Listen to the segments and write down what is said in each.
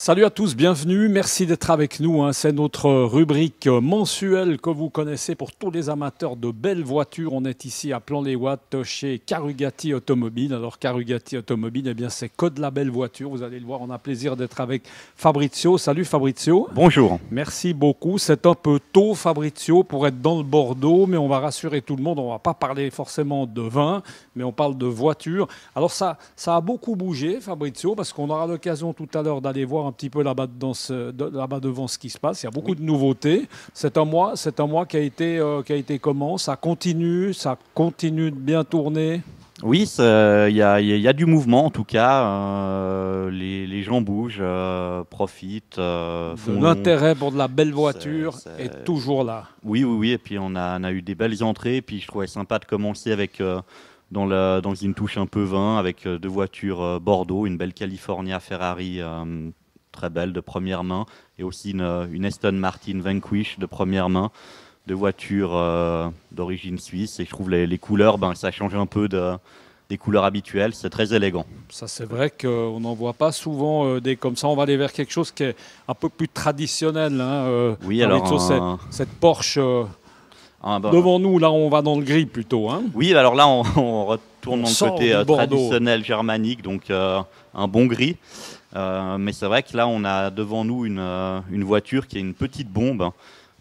Salut à tous, bienvenue, merci d'être avec nous. C'est notre rubrique mensuelle que vous connaissez pour tous les amateurs de belles voitures. On est ici à Plan-les-Ouates chez Carugati Automobile. Alors Carugati Automobile, eh bien, c'est que de la belle voiture. Vous allez le voir, on a plaisir d'être avec Fabrizio. Salut Fabrizio. Bonjour. Merci beaucoup. C'est un peu tôt Fabrizio pour être dans le Bordeaux, mais on va rassurer tout le monde. On ne va pas parler forcément de vin, mais on parle de voiture. Alors ça a beaucoup bougé Fabrizio, parce qu'on aura l'occasion tout à l'heure d'aller voir un petit peu là-bas devant ce qui se passe. Il y a beaucoup de nouveautés. C'est un mois qui a été comment? Ça continue de bien tourner. Oui, il y a du mouvement en tout cas. Les gens bougent, profitent. L'intérêt pour de la belle voiture est toujours là. Oui. Et puis on a eu des belles entrées. Et puis je trouvais sympa de commencer avec dans une touche un peu vin avec deux voitures Bordeaux, une belle California Ferrari très belle de première main et aussi une Aston Martin Vanquish de première main. De voitures d'origine suisse, et je trouve les couleurs, ça change un peu des couleurs habituelles, c'est très élégant. Ça, c'est vrai qu'on n'en voit pas souvent des comme ça. On va aller vers quelque chose qui est un peu plus traditionnel. Oui, alors cette Porsche devant nous, là on va dans le gris plutôt. Oui, alors là on retourne dans le côté traditionnel germanique, donc un bon gris. Mais c'est vrai que là on a devant nous une voiture qui est une petite bombe.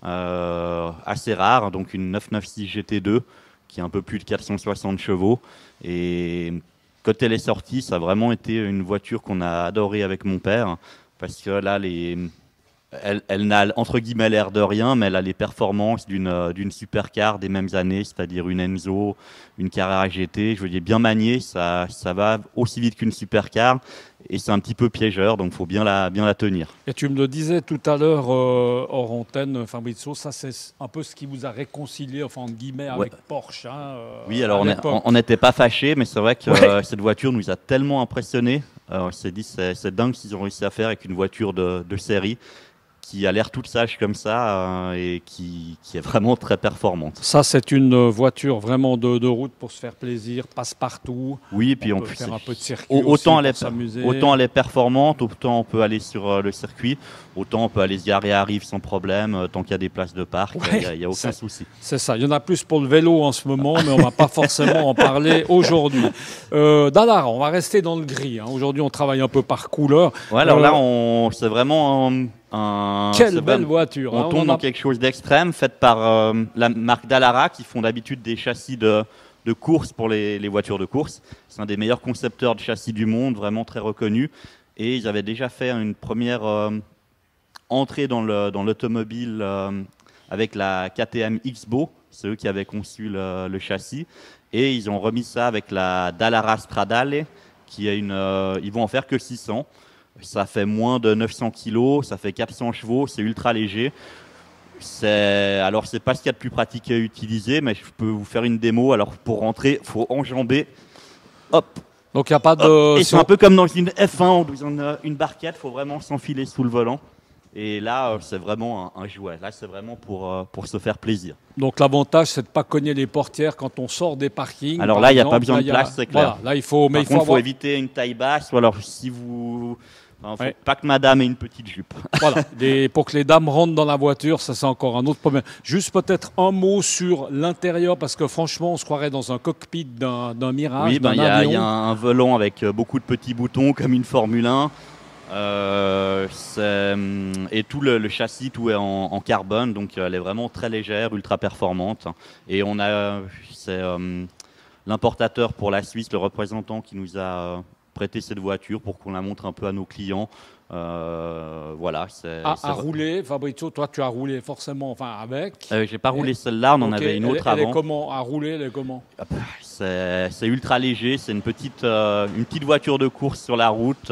Assez rare, donc une 996 GT2 qui a un peu plus de 460 chevaux. Et quand elle est sortie, ça a vraiment été une voiture qu'on a adorée avec mon père, parce que là, elle n'a entre guillemets l'air de rien, mais elle a les performances d'une supercar des mêmes années, c'est-à-dire une Enzo, une Carrera GT. Je veux dire, bien maniée, ça va aussi vite qu'une supercar. Et c'est un petit peu piégeur, donc il faut bien la tenir. Et tu me le disais tout à l'heure hors antenne, Fabrizio, ça c'est un peu ce qui vous a réconcilié, enfin entre guillemets, avec Porsche. Oui, alors on n'était pas fâchés, mais c'est vrai que cette voiture nous a tellement impressionnés. On s'est dit, c'est dingue ce qu'ils ont réussi à faire avec une voiture de série qui a l'air toute sage comme ça et qui est vraiment très performante. Ça, c'est une voiture vraiment de route pour se faire plaisir, passe-partout. Oui, et puis on peut faire un peu de circuit autant elle est performante, autant on peut aller sur le circuit, autant on peut aller se garer à Rive sans problème, tant qu'il y a des places de parc, il n'y a aucun souci. C'est ça, il y en a plus pour le vélo en ce moment, mais on ne va pas forcément en parler aujourd'hui. Dallara, on va rester dans le gris. Aujourd'hui, on travaille un peu par couleur. Ouais, alors là, c'est vraiment... Quelle belle voiture. On tombe dans quelque chose d'extrême, fait par la marque Dallara, qui font d'habitude des châssis de course pour les voitures de course. C'est un des meilleurs concepteurs de châssis du monde, vraiment très reconnu. Et ils avaient déjà fait une première entrée dans l'automobile avec la KTM X-Bow. C'est eux qui avaient conçu le châssis. Et ils ont remis ça avec la Dallara Stradale, qui est ils vont en faire que 600. Ça fait moins de 900 kg, ça fait 400 chevaux, c'est ultra léger. Alors, c'est pas ce qu'il y a de plus pratique à utiliser, mais je peux vous faire une démo. Alors, pour rentrer, il faut enjamber. Hop. Donc, il n'y a pas de... Et c'est un peu comme dans une F1, dans une barquette, il faut vraiment s'enfiler sous le volant. Et là, c'est vraiment un jouet. Là, c'est vraiment pour se faire plaisir. Donc, l'avantage, c'est de ne pas cogner les portières quand on sort des parkings. Alors là, il n'y a pas besoin de place, c'est clair. Voilà, là, il faut éviter une taille basse. Ou alors, si vous... Faut pas que madame ait une petite jupe. Voilà, pour que les dames rentrent dans la voiture, ça c'est encore un autre problème. Juste peut-être un mot sur l'intérieur, parce que franchement, on se croirait dans un cockpit d'un Mirage, d'un avion. Il y a un volant avec beaucoup de petits boutons, comme une Formule 1. Et tout le châssis, tout est en carbone, donc elle est vraiment très légère, ultra performante. Et c'est l'importateur pour la Suisse, le représentant qui nous a prêter cette voiture pour qu'on la montre un peu à nos clients. Voilà. À rouler, Fabrizio, toi tu as roulé forcément avec. J'ai pas roulé celle-là, on en avait une autre avant. Elle est comment? À rouler, elle est comment? C'est ultra léger, c'est une petite voiture de course sur la route.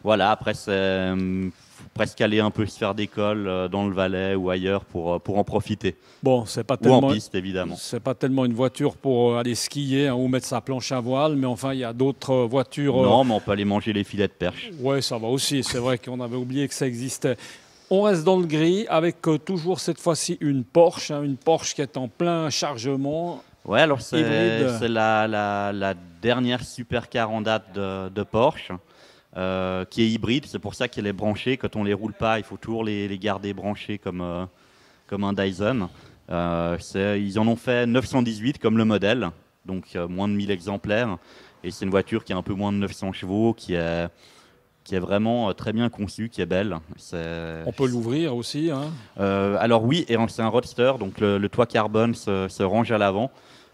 Voilà, après faut presque aller un peu se faire d'école dans le Valais ou ailleurs pour en profiter. Bon, c'est pas tellement, ou en piste, évidemment. C'est pas tellement une voiture pour aller skier ou mettre sa planche à voile, mais enfin, il y a d'autres voitures... Non, mais on peut aller manger les filets de perche. Oui, ça va aussi. C'est vrai qu'on avait oublié que ça existait. On reste dans le gris avec toujours cette fois-ci une Porsche qui est en plein chargement. Ouais, alors c'est la dernière supercar en date de Porsche. qui est hybride. C'est pour ça qu'elle est branchée. Quand on les roule pas, il faut toujours les garder branchés comme un Dyson. Ils en ont fait 918 comme le modèle, donc moins de 1000 exemplaires. Et c'est une voiture qui a un peu moins de 900 chevaux, qui est vraiment très bien conçue, qui est belle. On peut l'ouvrir aussi, hein. Alors oui, et c'est un roadster, donc le toit carbone se range à l'avant.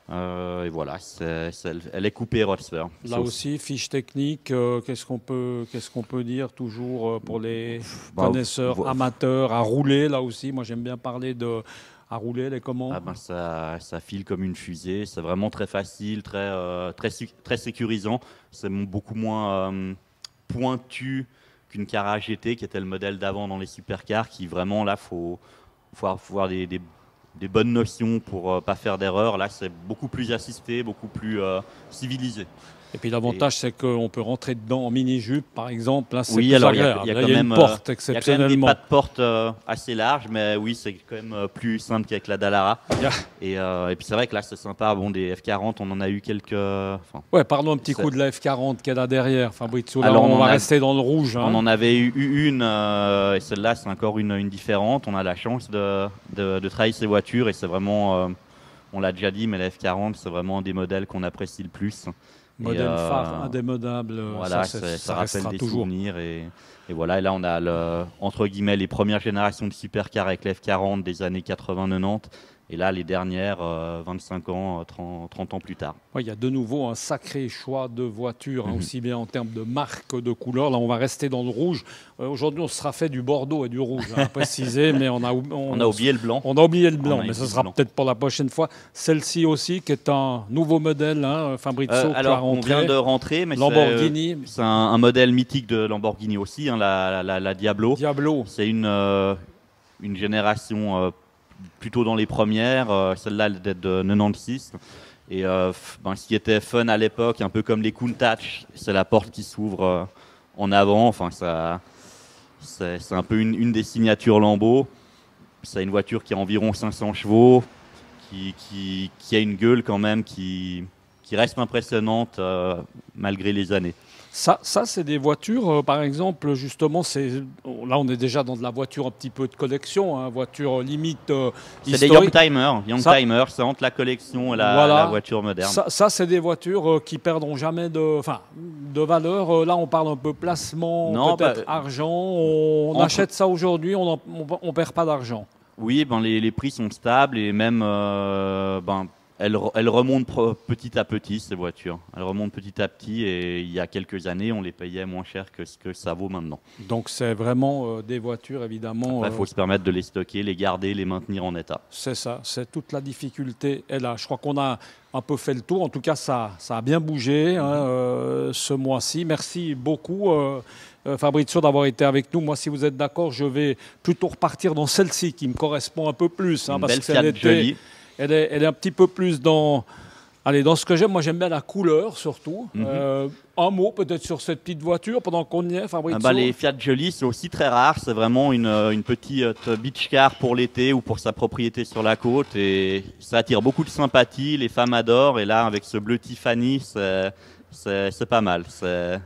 Et voilà, elle est coupée roadster. Là aussi, fiche technique, qu'est-ce qu'on peut dire toujours pour les connaisseurs amateurs à rouler, là aussi. Moi, j'aime bien parler à rouler, les commandes. Ça file comme une fusée, c'est vraiment très facile, très sécurisant. C'est beaucoup moins pointu qu'une Cara GT qui était le modèle d'avant dans les supercars, qui vraiment là, faut avoir des bonnes notions pour pas faire d'erreur. Là, c'est beaucoup plus assisté, beaucoup plus civilisé. Et puis l'avantage, c'est qu'on peut rentrer dedans en mini-jupe, par exemple. Là, c'est oui, plus alors agréable. Il y a quand même une porte exceptionnellement. Il y a quand même des pas de porte assez larges, mais oui, c'est quand même plus simple qu'avec la Dallara. Et puis c'est vrai que là, c'est sympa. Bon, des F40, on en a eu quelques. Ouais, parlons un petit coup de la F40 qui est là derrière, Fabrizio. Là, on va rester dans le rouge. Hein. On en avait eu une, et celle-là, c'est encore une différente. On a la chance de travailler ces voitures, et c'est vraiment, on l'a déjà dit, mais la F40, c'est vraiment un des modèles qu'on apprécie le plus. Modèle phare indémodable, voilà, ça rappelle des toujours. souvenirs. Et voilà, et là on a entre guillemets les premières générations de supercars avec la F40 des années 80-90. Et là, les dernières, 25 ans, 30 ans plus tard. Ouais, il y a de nouveau un sacré choix de voitures, aussi bien en termes de marque que de couleur. Là, on va rester dans le rouge. Aujourd'hui, on se sera fait du bordeaux et du rouge, à préciser, mais on a oublié le blanc. On a oublié le blanc, mais ce sera peut-être pour la prochaine fois. Celle-ci aussi, qui est un nouveau modèle, hein, Fabrizio. Alors, on vient de rentrer, mais Lamborghini. C'est un modèle mythique de Lamborghini aussi, hein, la Diablo. Diablo. C'est une génération plutôt dans les premières, celle-là elle date de 96. Et ce qui était fun à l'époque, un peu comme les Countach, c'est la porte qui s'ouvre en avant. Enfin, c'est un peu une des signatures Lambo. C'est une voiture qui a environ 500 chevaux, qui a une gueule quand même qui reste impressionnante malgré les années. Ça c'est des voitures, par exemple, justement, là on est déjà dans de la voiture un petit peu de collection, hein, voiture limite c'est des Youngtimer, c'est entre la collection et la voiture moderne. Ça c'est des voitures qui perdront jamais de valeur. Là on parle un peu placement, peut-être argent. On achète ça aujourd'hui, on perd pas d'argent. Oui, les prix sont stables et même elles remontent petit à petit, ces voitures. Elles remontent petit à petit et il y a quelques années, on les payait moins cher que ce que ça vaut maintenant. Donc c'est vraiment des voitures, évidemment... Il faut se permettre de les stocker, les garder, les maintenir en état. C'est ça, c'est toute la difficulté est là. Je crois qu'on a un peu fait le tour. En tout cas, ça a bien bougé ce mois-ci. Merci beaucoup, Fabrizio, d'avoir été avec nous. Moi, si vous êtes d'accord, je vais plutôt repartir dans celle-ci qui me correspond un peu plus. Une belle Fiat jolie. Elle est un petit peu plus dans ce que j'aime. Moi, j'aime bien la couleur, surtout. Un mot peut-être sur cette petite voiture pendant qu'on y est, Fabrizio. Les Fiat Jolie, c'est aussi très rare. C'est vraiment une petite beach car pour l'été ou pour sa propriété sur la côte. Et ça attire beaucoup de sympathie. Les femmes adorent. Et là, avec ce bleu Tiffany, c'est pas mal. C'est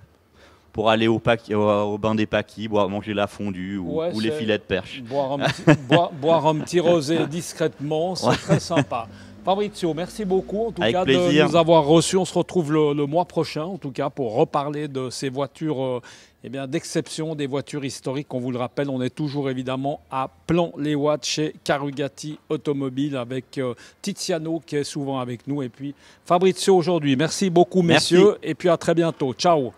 pour aller au bain des paquis, manger la fondue ou les filets de perche. Boire un petit rosé discrètement, c'est très sympa. Fabrizio, merci beaucoup en tout cas de nous avoir reçus. On se retrouve le mois prochain en tout cas pour reparler de ces voitures d'exception, des voitures historiques. On vous le rappelle, on est toujours évidemment à Plan-les-Ouates chez Carugati Automobile avec Tiziano qui est souvent avec nous et puis Fabrizio aujourd'hui. Merci beaucoup messieurs et puis à très bientôt. Ciao.